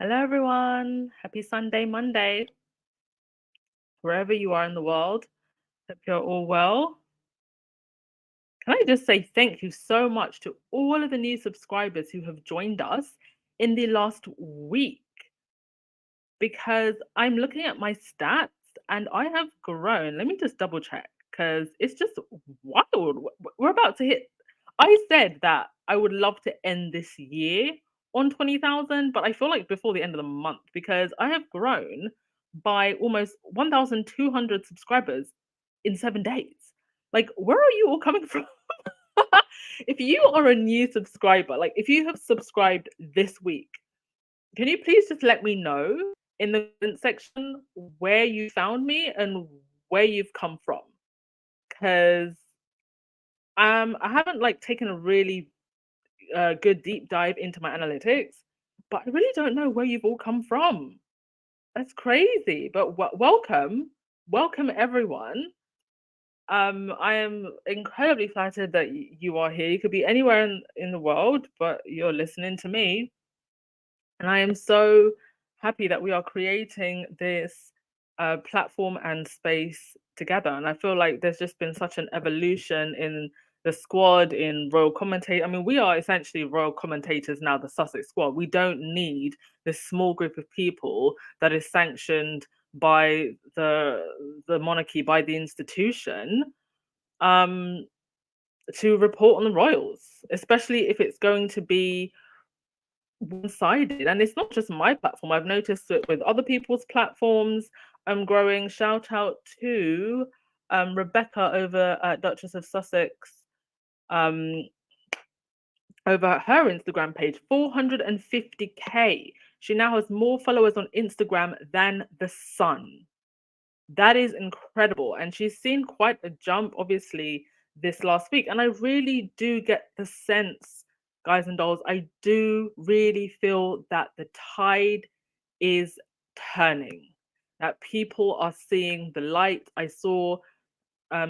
Hello, everyone. Happy Sunday, Monday, wherever you are in the world. Hope you're all well. Can I just say thank you so much to all of the new subscribers who have joined us in the last week because I'm looking at my stats and I have grown. Let me just double check because it's just wild. We're about to hit. I said that I would love to end this year on 20,000, but I feel like before the end of the month because I have grown by almost 1,200 subscribers in 7 days. Like, where are you all coming from? If you are a new subscriber, like if you have subscribed this week, can you please just let me know in the comment section where you found me and where you've come from? Because I haven't like taken a really good deep dive into my analytics, but I really don't know where you've all come from. That's crazy. But welcome everyone. I am incredibly flattered that you are here. You could be anywhere in the world, but you're listening to me. And I am so happy that we are creating this platform and space together. And I feel like there's just been such an evolution in the squad, in royal commentator. I mean, we are essentially royal commentators now, the Sussex squad. We don't need this small group of people that is sanctioned by the monarchy, by the institution, um, to report on the royals, especially if it's going to be one-sided. And it's not just my platform. I've noticed it with other people's platforms. I'm growing. Shout out to Rebecca over at Duchess of Sussex. Um, over her Instagram page, 450K. She now has more followers on Instagram than the sun. That is incredible. And she's seen quite a jump, obviously, this last week. And I really do get the sense, guys and dolls, I do really feel that the tide is turning, that people are seeing the light. I saw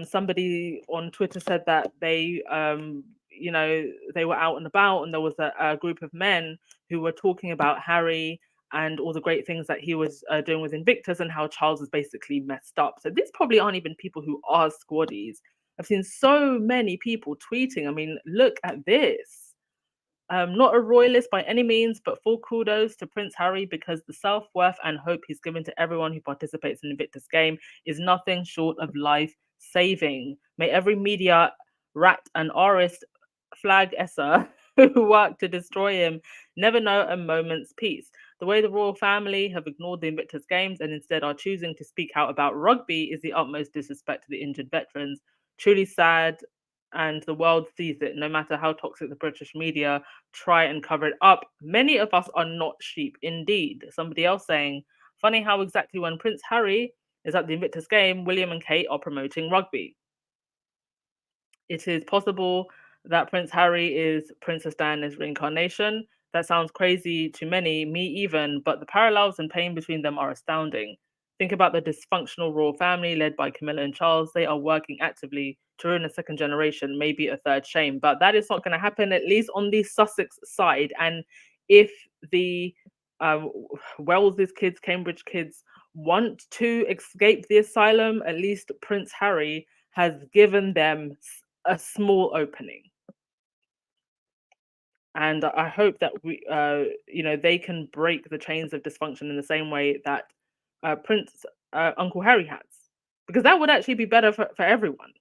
somebody on Twitter said that they were out and about and there was a group of men who were talking about Harry and all the great things that he was doing with Invictus and how Charles was basically messed up. So these probably aren't even people who are squaddies. I've seen so many people tweeting. I mean, look at this. Not a royalist by any means, but full kudos to Prince Harry because the self-worth and hope he's given to everyone who participates in the Invictus game is nothing short of life-saving. May every media rat and artist flag esser who work to destroy him never know a moment's peace. The way the royal family have ignored the Invictus Games and instead are choosing to speak out about rugby is the utmost disrespect to the injured veterans. Truly sad, and the world sees it, no matter how toxic the British media try and cover it up. Many of us are not sheep, indeed. Somebody else saying, funny how exactly when Prince Harry is at the Invictus game, William and Kate are promoting rugby. It is possible that Prince Harry is Princess Diana's reincarnation. That sounds crazy to many, me even, but the parallels and pain between them are astounding. Think about the dysfunctional royal family led by Camilla and Charles. They are working actively to ruin a second generation, maybe a third shame. But that is not going to happen, at least on the Sussex side. And if the um, Wells's kids, Cambridge kids, want to escape the asylum, at least Prince Harry has given them a small opening. And I hope that they can break the chains of dysfunction in the same way that Prince Uncle Harry has, because that would actually be better for everyone.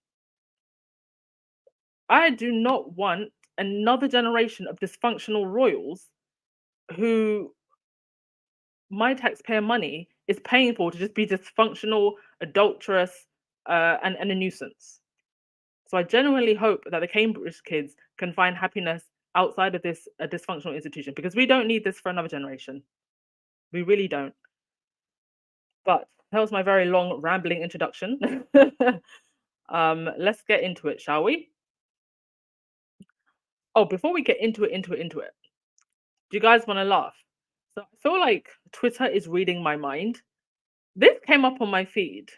I do not want another generation of dysfunctional royals who my taxpayer money is paying for to just be dysfunctional, adulterous, and a nuisance. So I genuinely hope that the Cambridge kids can find happiness outside of this dysfunctional institution because we don't need this for another generation. We really don't. But that was my very long rambling introduction. Let's get into it, shall we? Oh, before we get into it, do you guys want to laugh? So I feel like Twitter is reading my mind. This came up on my feed.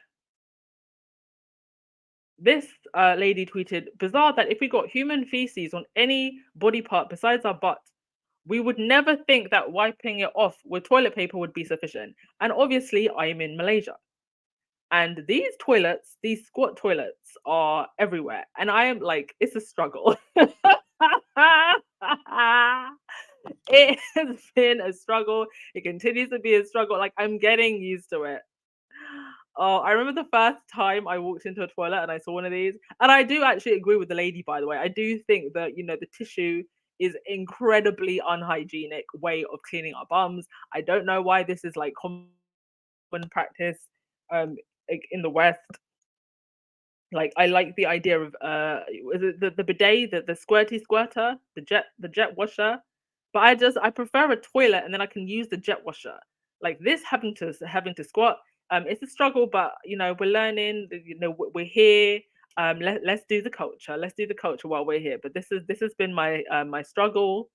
This lady tweeted, bizarre that if we got human feces on any body part besides our butt, We would never think that wiping it off with toilet paper would be sufficient. And obviously, I am in Malaysia. And these toilets, these squat toilets, are everywhere. And I am like, it's a struggle. It has been a struggle. It continues to be a struggle. Like, I'm getting used to it. Oh, I remember the first time I walked into a toilet and I saw one of these. And I do actually agree with the lady, by the way. I do think that, the tissue is incredibly unhygienic way of cleaning our bums. I don't know why this is like common practice um like in the West. Like, I like the idea of is it the bidet, the squirty squirter, the jet washer. But I prefer a toilet and then I can use the jet washer. Like this having to squat, it's a struggle, but we're learning. We're here. Let's do the culture. Let's do the culture while we're here. But this has been my struggle,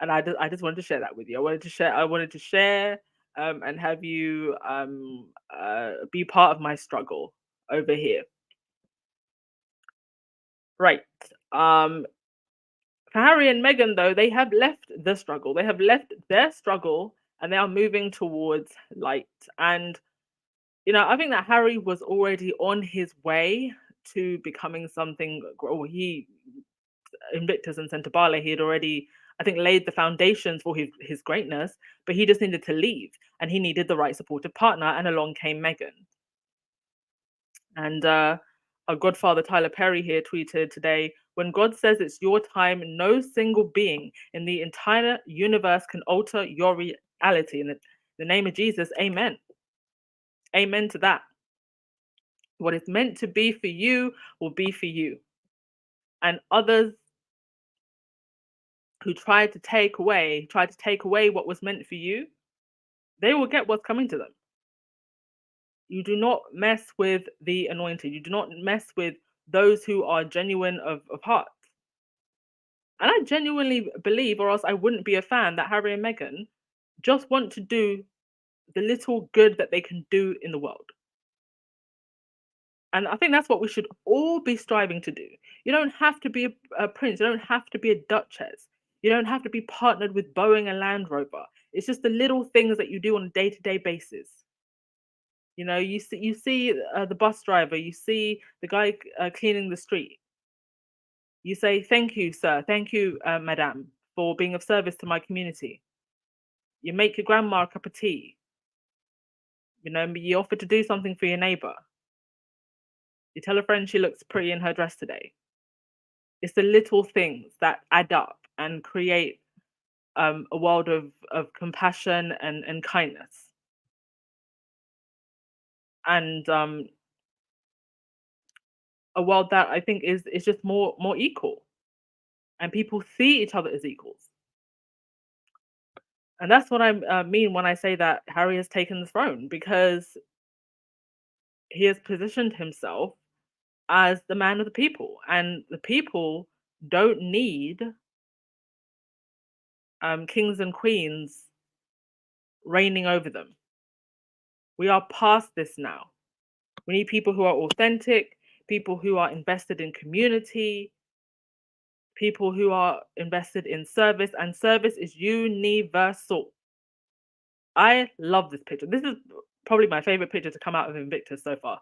and I just wanted to share that with you. I wanted to share and have you be part of my struggle over here. Right. Um, for Harry and Meghan, though, they have left the struggle. They have left their struggle and they are moving towards light. And, I think that Harry was already on his way to becoming something. Well, Invictus and Centabale, he had already, I think, laid the foundations for his greatness, but he just needed to leave and he needed the right supportive partner. And along came Meghan. And our godfather Tyler Perry here tweeted today, when God says it's your time, no single being in the entire universe can alter your reality. In the name of Jesus, amen. Amen to that. What is meant to be for you will be for you. And others who try to take away what was meant for you, they will get what's coming to them. You do not mess with the anointed. You do not mess with those who are genuine of heart. And I genuinely believe, or else I wouldn't be a fan, that Harry and Meghan just want to do the little good that they can do in the world. And I think that's what we should all be striving to do. You don't have to be a prince. You don't have to be a duchess. You don't have to be partnered with Boeing and Land Rover. It's just the little things that you do on a day-to-day basis. You see the bus driver. You see the guy cleaning the street. You say, thank you, sir. Thank you, madam, for being of service to my community. You make your grandma a cup of tea. You offer to do something for your neighbor. You tell a friend she looks pretty in her dress today. It's the little things that add up and create a world of compassion and kindness. And a world that I think is just more equal. And people see each other as equals. And that's what I mean when I say that Harry has taken the throne, because he has positioned himself as the man of the people, and the people don't need kings and queens reigning over them. We are past this now. We need people who are authentic, people who are invested in community, people who are invested in service, and service is universal. I love this picture. This is probably my favorite picture to come out of Invictus so far.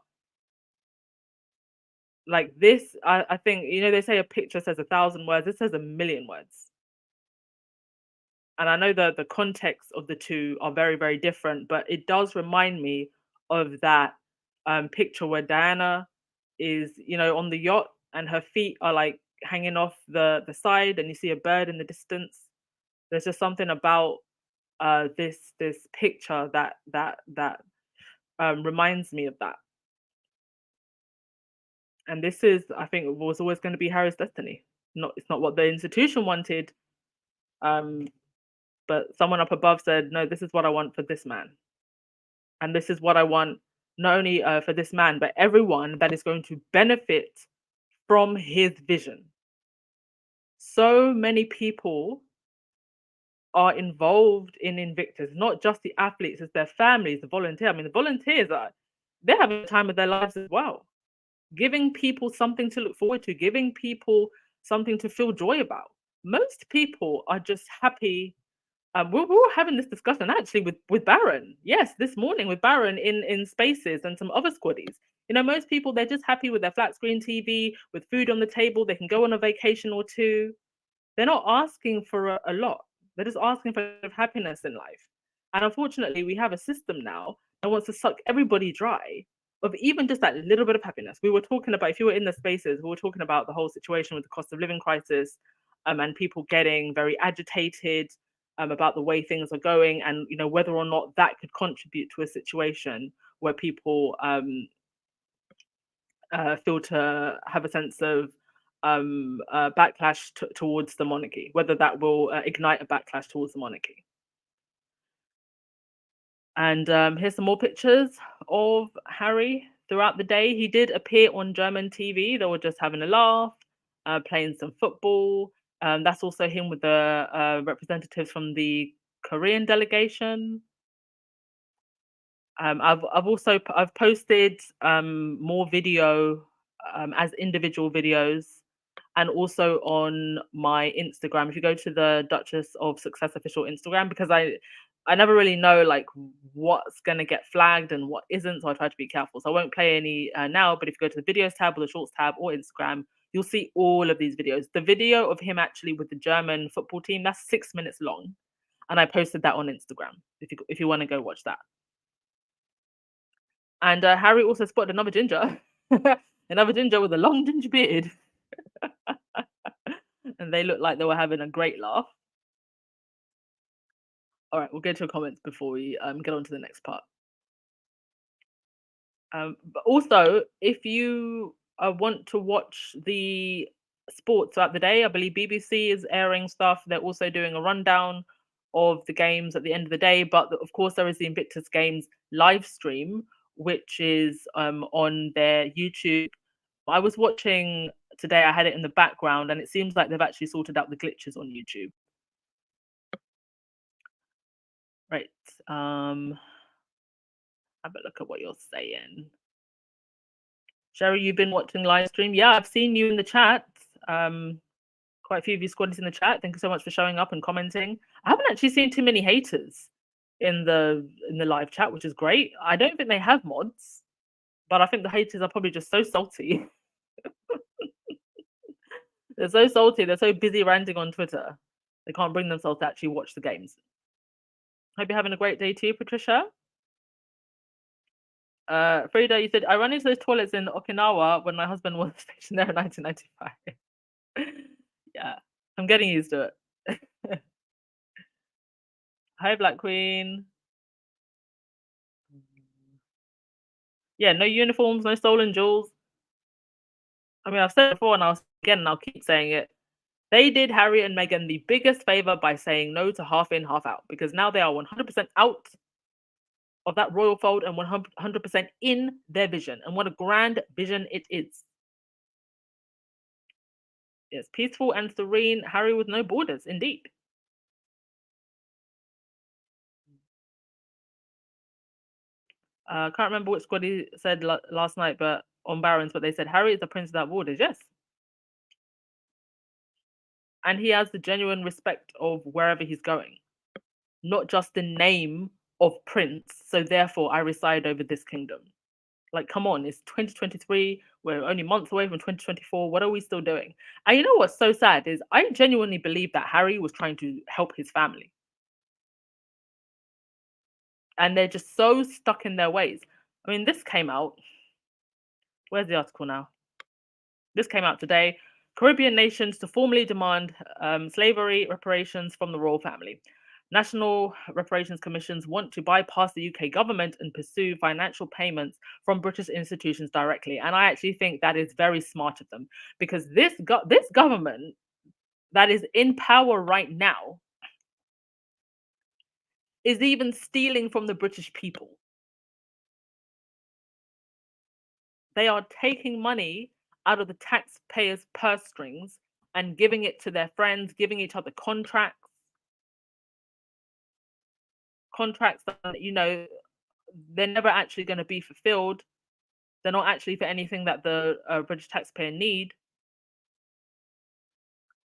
Like this, I think, they say a picture says 1,000 words. This says 1,000,000 words. And I know that the context of the two are very, very different, but it does remind me of that picture where Diana is, on the yacht and her feet are like hanging off the side, and you see a bird in the distance. There's just something about this picture that reminds me of that. And this is, I think, was always going to be Harry's destiny. It's not what the institution wanted, but someone up above said, no, this is what I want for this man. And this is what I want not only for this man, but everyone that is going to benefit from his vision. So many people are involved in Invictus, not just the athletes, it's their families, the volunteers. I mean, the volunteers they're having the time of their lives as well. Giving people something to look forward to, giving people something to feel joy about, most people are just happy. We were having this discussion actually with Baron. Yes, this morning with Baron in Spaces and some other squaddies. Most people, they're just happy with their flat screen TV, with food on the table. They can go on a vacation or two. They're not asking for a lot. They're just asking for happiness in life. And unfortunately, we have a system now that wants to suck everybody dry of even just that little bit of happiness. We were talking about, if you were in the Spaces, we were talking about the whole situation with the cost of living crisis, and people getting very agitated about the way things are going, and whether or not that could contribute to a situation where people feel to have a sense of backlash towards the monarchy, whether that will ignite a backlash towards the monarchy. And here's some more pictures of Harry throughout the day. He did appear on German TV. They were just having a laugh, playing some football. That's also him with the representatives from the Korean delegation. I've posted more video as individual videos, and also on my Instagram. If you go to the Duchess of Success official Instagram, because I never really know like what's gonna get flagged and what isn't, so I try to be careful. So I won't play any now. But if you go to the videos tab or the shorts tab or Instagram, you'll see all of these videos. The video of him actually with the German football team, that's 6 minutes long, and I posted that on Instagram. If you want to go watch that. And Harry also spotted another ginger, another ginger with a long ginger beard. And they looked like they were having a great laugh. All right, we'll get to your comments before we get on to the next part. But also, if you want to watch the sports throughout the day, I believe BBC is airing stuff. They're also doing a rundown of the games at the end of the day. But of course, there is the Invictus Games live stream, which is on their YouTube. I was watching today, I had it in the background, and it seems like they've actually sorted out the glitches on YouTube. Right. Have a look at what you're saying. Sherry, you've been watching live stream. Yeah, I've seen you in the chat. Quite a few of you squaddies in the chat. Thank you so much for showing up and commenting. I haven't actually seen too many haters in the live chat, which is great. I don't think they have mods, but I think the haters are probably just so salty. They're so salty. They're so busy ranting on Twitter. They can't bring themselves to actually watch the games. Hope you're having a great day too, Patricia. Frida, you said, I ran into those toilets in Okinawa when my husband was stationed there in 1995. Yeah, I'm getting used to it. Hi, Black Queen. Yeah, no uniforms, no stolen jewels. I mean, I've said it before and I'll say it again and I'll keep saying it. They did Harry and Meghan the biggest favor by saying no to half in, half out, because now they are 100% out of that royal fold and 100% in their vision. And what a grand vision it is. Yes, peaceful and serene, Harry with no borders, indeed. I can't remember which squad he said last night, but on Barons, but they said Harry is the prince without borders. Yes. And he has the genuine respect of wherever he's going, not just the name of prince. So therefore, I reside over this kingdom. Like, come on, it's 2023. We're only months away from 2024. What are we still doing? And you know what's so sad is I genuinely believe that Harry was trying to help his family. And they're just so stuck in their ways. I mean, this came out. Where's the article now? This came out today. Caribbean nations to formally demand slavery reparations from the royal family. National reparations commissions want to bypass the UK government and pursue financial payments from British institutions directly. And I actually think that is very smart of them, because this government that is in power right now is even stealing from the British people. They are taking money out of the taxpayers' purse strings and giving it to their friends, giving each other contracts that, they're never actually going to be fulfilled. They're not actually for anything that the British taxpayer need.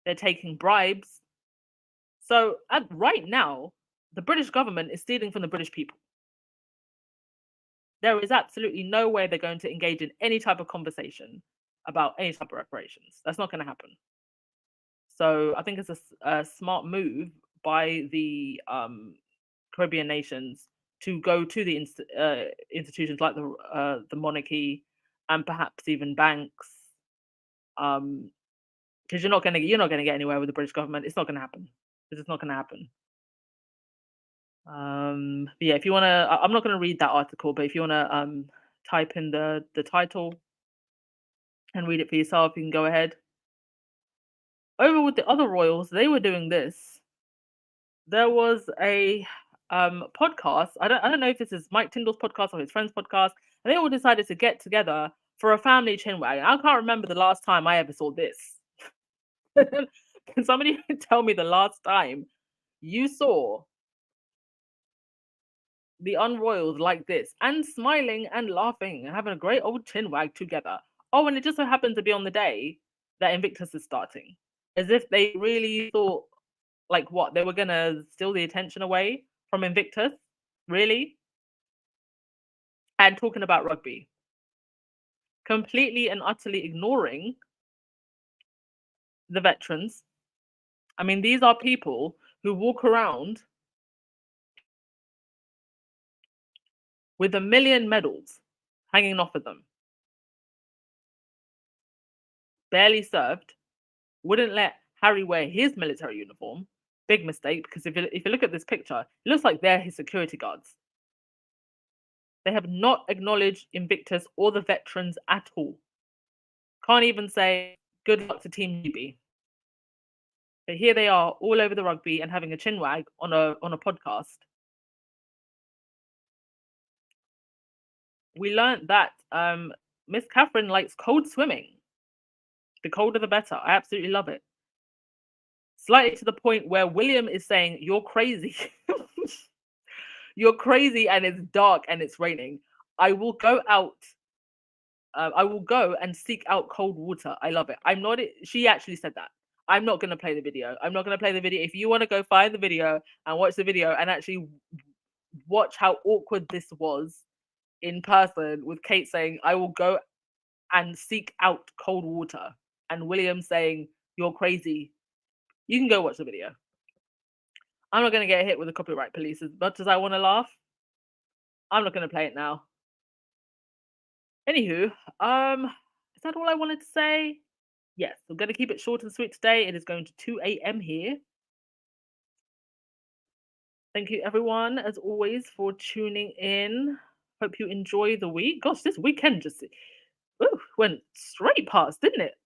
They're taking bribes. So right now, the British government is stealing from the British people. There is absolutely no way they're going to engage in any type of conversation about any type of reparations. That's not going to happen. So I think it's a smart move by the Caribbean nations to go to the institutions like the monarchy and perhaps even banks, because you're not gonna get anywhere with the British government. It's not gonna happen. It's just not gonna happen. But yeah, if you wanna, I'm not gonna read that article, but if you wanna type in the title and read it for yourself, you can go ahead. Over with the other royals, they were doing this. There was a podcast. I don't know if this is Mike Tyndall's podcast or his friend's podcast, and they all decided to get together for a family chinwag. I can't remember the last time I ever saw this. Can somebody tell me the last time you saw the unroyals like this and smiling and laughing and having a great old chinwag together? Oh, and it just so happened to be on the day that Invictus is starting, as if they really thought, like, what, they were gonna steal the attention away from Invictus, really? And talking about rugby, completely and utterly ignoring the veterans. I mean, these are people who walk around with a million medals hanging off of them, barely served, wouldn't let Harry wear his military uniform. Big mistake, because if you look at this picture, it looks like they're his security guards. They have not acknowledged Invictus or the veterans at all. Can't even say good luck to Team Newbie. But here they are, all over the rugby and having a chinwag on a podcast. We learned that Miss Catherine likes cold swimming. The colder the better. I absolutely love it. Slightly to the point where William is saying, "You're crazy. You're crazy, and it's dark and it's raining. I will go out. I will go and seek out cold water." I love it. I'm not. She actually said that. I'm not going to play the video. I'm not going to play the video. If you want to go find the video and watch the video and actually watch how awkward this was in person, with Kate saying, "I will go and seek out cold water," and William saying, "You're crazy," you can go watch the video. I'm not going to get hit with the copyright police as much as I want to laugh. I'm not going to play it now. Anywho, is that all I wanted to say? Yes, I'm going to keep it short and sweet today. It is going to 2 a.m. here. Thank you, everyone, as always, for tuning in. Hope you enjoy the week. Gosh, this weekend just went straight past, didn't it?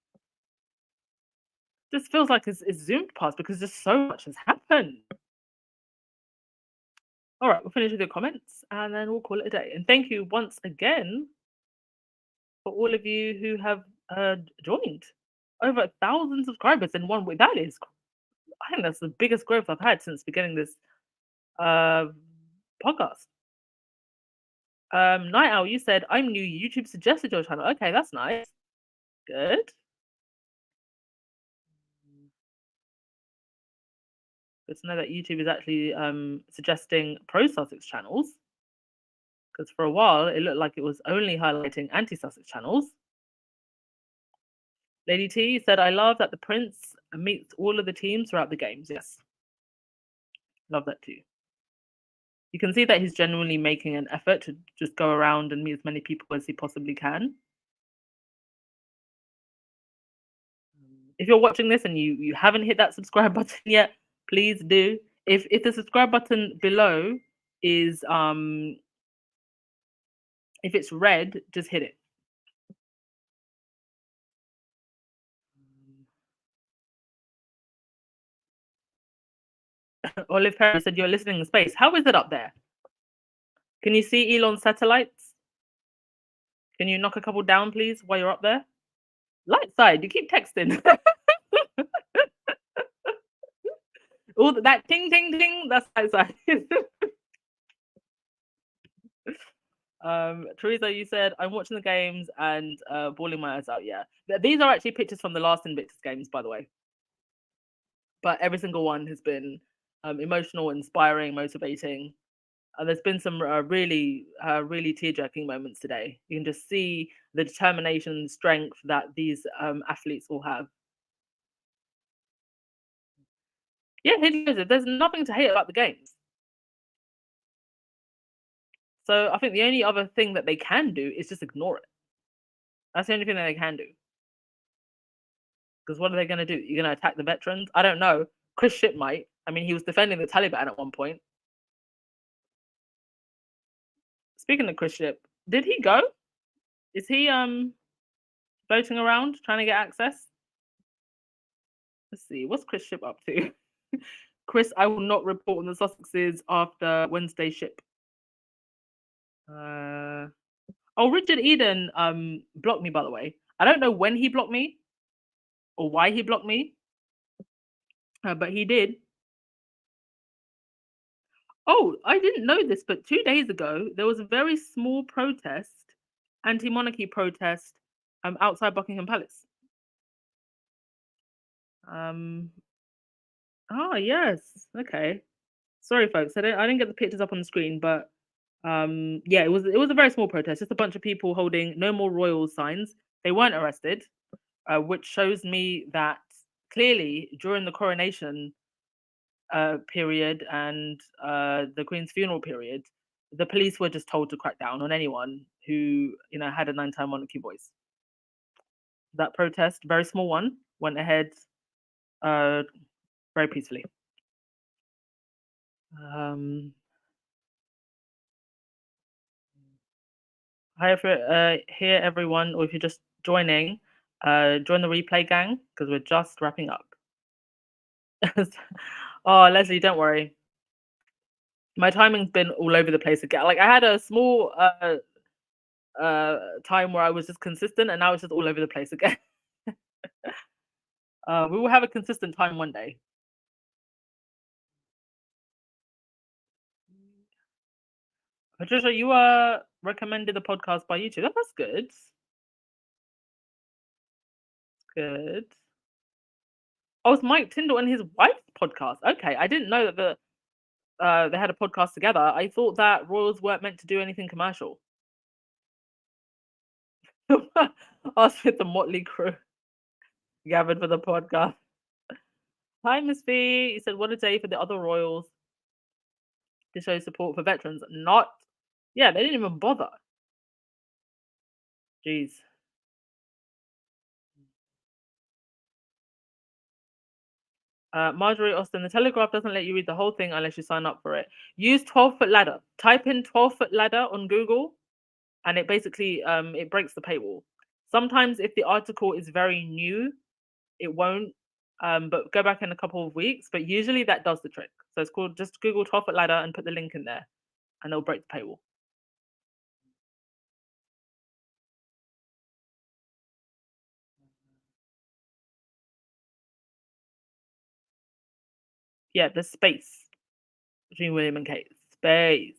Just feels like it's zoomed past because just so much has happened. All right, we'll finish with your comments and then we'll call it a day. And thank you once again for all of you who have joined. Over 1,000 subscribers in 1 week. That is, I think that's the biggest growth I've had since beginning this podcast. Night Owl, you said, "I'm new. YouTube suggested your channel." Okay, that's nice. Good. Good to know that YouTube is actually suggesting pro-Sussex channels. Because for a while, it looked like it was only highlighting anti-Sussex channels. Lady T said, "I love that the Prince meets all of the teams throughout the games." Yes. Love that too. You can see that he's genuinely making an effort to just go around and meet as many people as he possibly can. If you're watching this and you haven't hit that subscribe button yet, please do. If the subscribe button below is if it's red, just hit it. Olive Perry said, "You're listening in space." How is it up there? Can you see Elon's satellites? Can you knock a couple down, please, while you're up there? Light side, you keep texting. All that ting ting ting, that's light side. Teresa, you said, "I'm watching the games and bawling my eyes out." Yeah, these are actually pictures from the last Invictus Games, by the way. But every single one has been emotional, inspiring, motivating. There's been some really tear-jerking moments today. You can just see the determination and strength that these athletes all have. Yeah, there's nothing to hate about the games. So I think the only other thing that they can do is just ignore it. That's the only thing that they can do. Because what are they going to do? You're going to attack the veterans? I don't know. Chris Ship might. I mean, he was defending the Taliban at one point. Speaking of Chris Ship, did he go? Is he floating around trying to get access? Let's see. What's Chris Ship up to? Chris, I will not report on the Sussexes after Wednesday ship. Oh, Richard Eden blocked me, by the way. I don't know when he blocked me or why he blocked me, but he did. Oh, I didn't know this, but 2 days ago there was a very small protest, anti-monarchy protest, outside Buckingham Palace. Oh yes, okay. Sorry, folks, I didn't get the pictures up on the screen, but yeah, it was a very small protest, just a bunch of people holding "No More Royals" signs. They weren't arrested, which shows me that clearly during the coronation period and the Queen's funeral period, the police were just told to crack down on anyone who had a nine-time monarchy voice. That protest, very small one, went ahead uh, very peacefully. Um, Hi, here everyone, or if you're just joining, join the replay gang because we're just wrapping up. Oh, Leslie, don't worry. My timing's been all over the place again. Like I had a small time where I was just consistent, and now it's just all over the place again. We will have a consistent time one day. Patricia, you recommended a podcast by YouTube. That's good. Good. Oh, it's Mike Tyndall and his wife's podcast. Okay, I didn't know that they had a podcast together. I thought that royals weren't meant to do anything commercial. Us with the motley crew gathered for the podcast. Hi, Miss B. You said, what a day for the other royals to show support for veterans. Not, yeah, they didn't even bother. Jeez. Marjorie Austin, the Telegraph doesn't let you read the whole thing unless you sign up for it. Use 12-foot ladder. Type in 12-foot ladder on Google, and it basically it breaks the paywall. Sometimes if the article is very new, it won't. But go back in a couple of weeks. But usually that does the trick. So it's called just Google 12-foot ladder and put the link in there, and they'll break the paywall. Yeah, there's space between William and Kate. Space.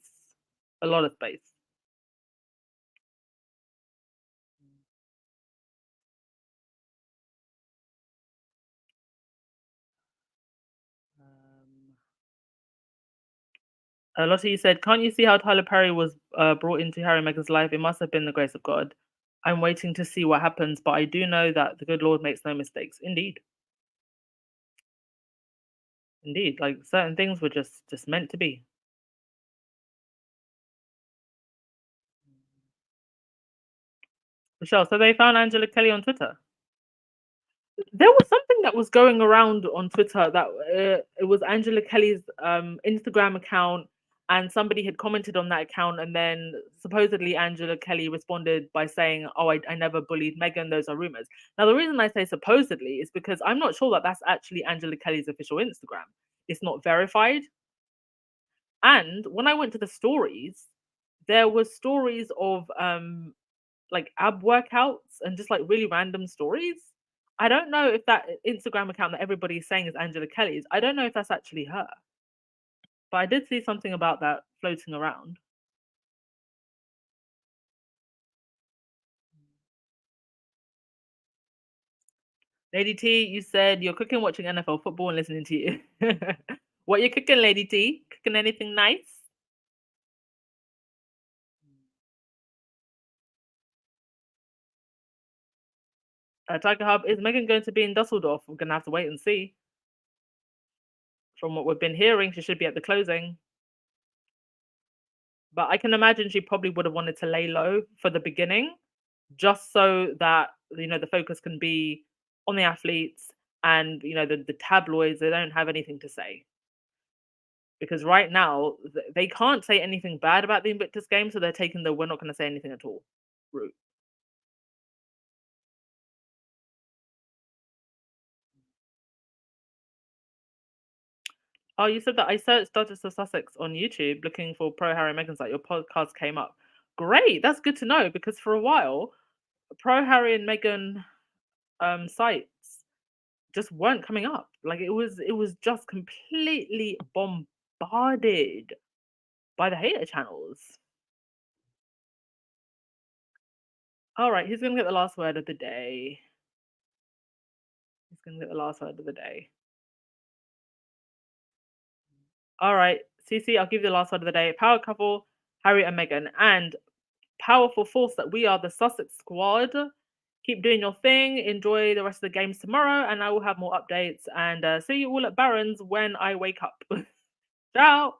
A lot of space. Lottie said, can't you see how Tyler Perry was brought into Harry and Meghan's life? It must have been the grace of God. I'm waiting to see what happens, but I do know that the good Lord makes no mistakes. Indeed. Indeed. Like certain things were just meant to be. Michelle, so they found Angela Kelly on Twitter. There was something that was going around on Twitter that it was Angela Kelly's Instagram account, and somebody had commented on that account, and then supposedly Angela Kelly responded by saying, "Oh, I never bullied Meghan. Those are rumors." Now, the reason I say supposedly is because I'm not sure that that's actually Angela Kelly's official Instagram. It's not verified. And when I went to the stories, there was stories of like ab workouts and just like really random stories. I don't know if that Instagram account that everybody's saying is Angela Kelly's. I don't know if that's actually her. But I did see something about that floating around. Lady T, you said you're cooking, watching NFL football, and listening to you. What you cooking, Lady T? Cooking anything nice? Tiger Hub, is Meghan going to be in Dusseldorf? We're gonna have to wait and see. From what we've been hearing, she should be at the closing. But I can imagine she probably would have wanted to lay low for the beginning, just so that the focus can be on the athletes and the tabloids. They don't have anything to say because right now they can't say anything bad about the Invictus Games, so they're taking the "we're not going to say anything at all" route. Oh, you said that. I searched Duchess of Sussex on YouTube looking for pro Harry and Meghan site. Your podcast came up. Great, that's good to know because for a while, pro Harry and Meghan sites just weren't coming up. Like it was just completely bombarded by the hater channels. All right, who's gonna get the last word of the day? Who's gonna get the last word of the day? All right, Cece, I'll give you the last word of the day. Power couple, Harry and Meghan, and powerful force that we are, the Sussex squad. Keep doing your thing. Enjoy the rest of the games tomorrow, and I will have more updates. And see you all at Barron's when I wake up. Ciao.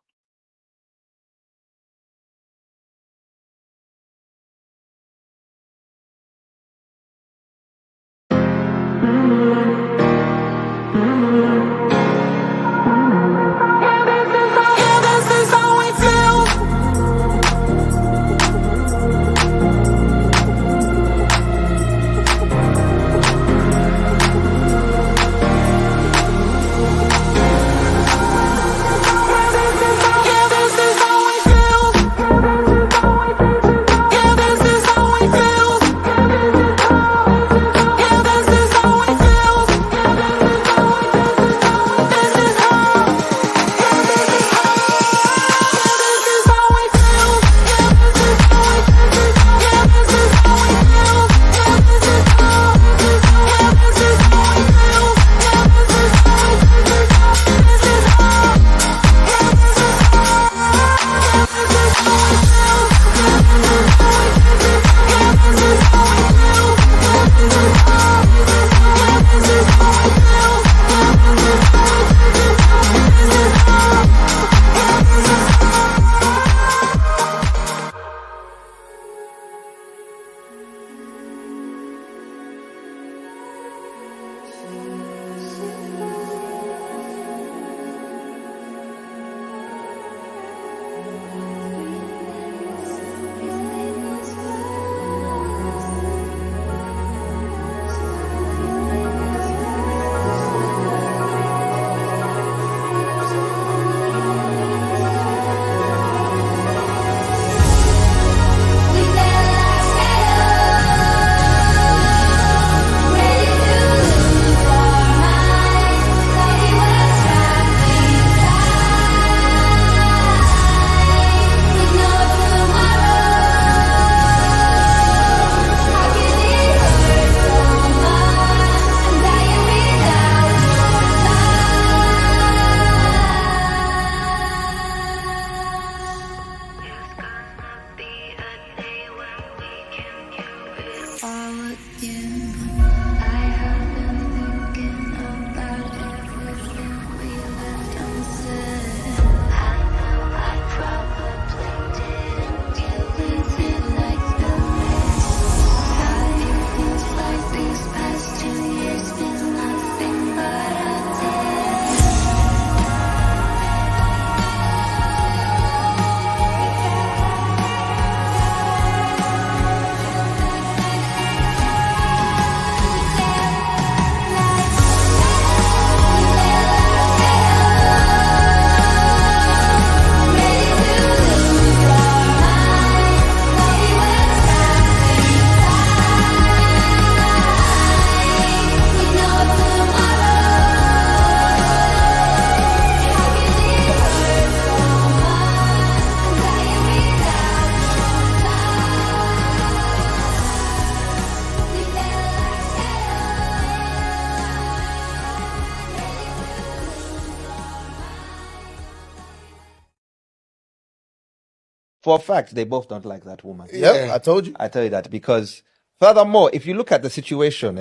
For a fact, they both don't like that woman. Yep, I told you. I tell you that because, furthermore, if you look at the situation,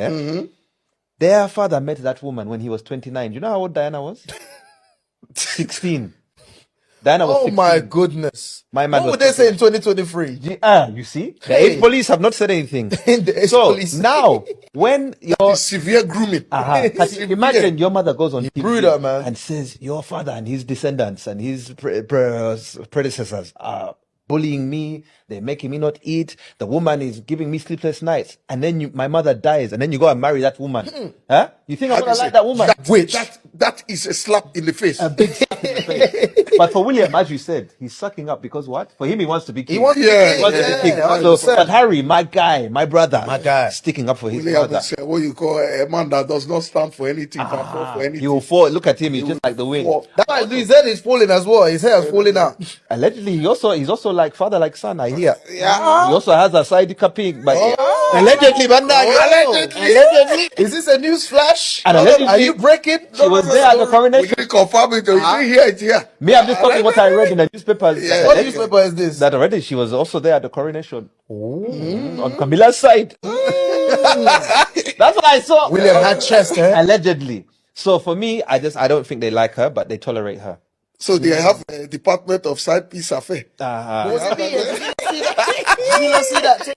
their father met that woman when he was 29. Do you know how old Diana was? 16. Diana was 16. My goodness. My man What was would they say in 2023? You see? The age police have not said anything. Police. Now, when your severe grooming. imagine your mother goes on TV brutal, man. and says your father and his descendants and his predecessors are bullying me, they're making me not eat, the woman is giving me sleepless nights, and then my mother dies, and then you go and marry that woman. Huh? You think I'm gonna like that woman? That is a slap in the face. A big slap in the face. But for William, as you said, he's sucking up because what? For him, he wants to be king. He wants to be king. So, but Harry, my guy, my brother, sticking up for his William brother. is what you call a man that does not stand for anything, but fall for anything. He will fall. Look at him, he's just like the wind. That's why his head is falling as well. His hair is falling out. Allegedly, he's also like father, like son, I hear. Yeah. He also has a side copying, but Allegedly, man. Allegedly. Is this a news flash? And allegedly, are you breaking? She was there at the We coronation. didn't confirm it, you didn't hear it here. Me, I'm just talking what I read in the newspapers. What newspaper is this? That already she was also there at the coronation. On Camilla's side. That's what I saw. William had chest, Allegedly. So for me, I don't think they like her, but they tolerate her. So they have a department of side piece affair. Did you not see that?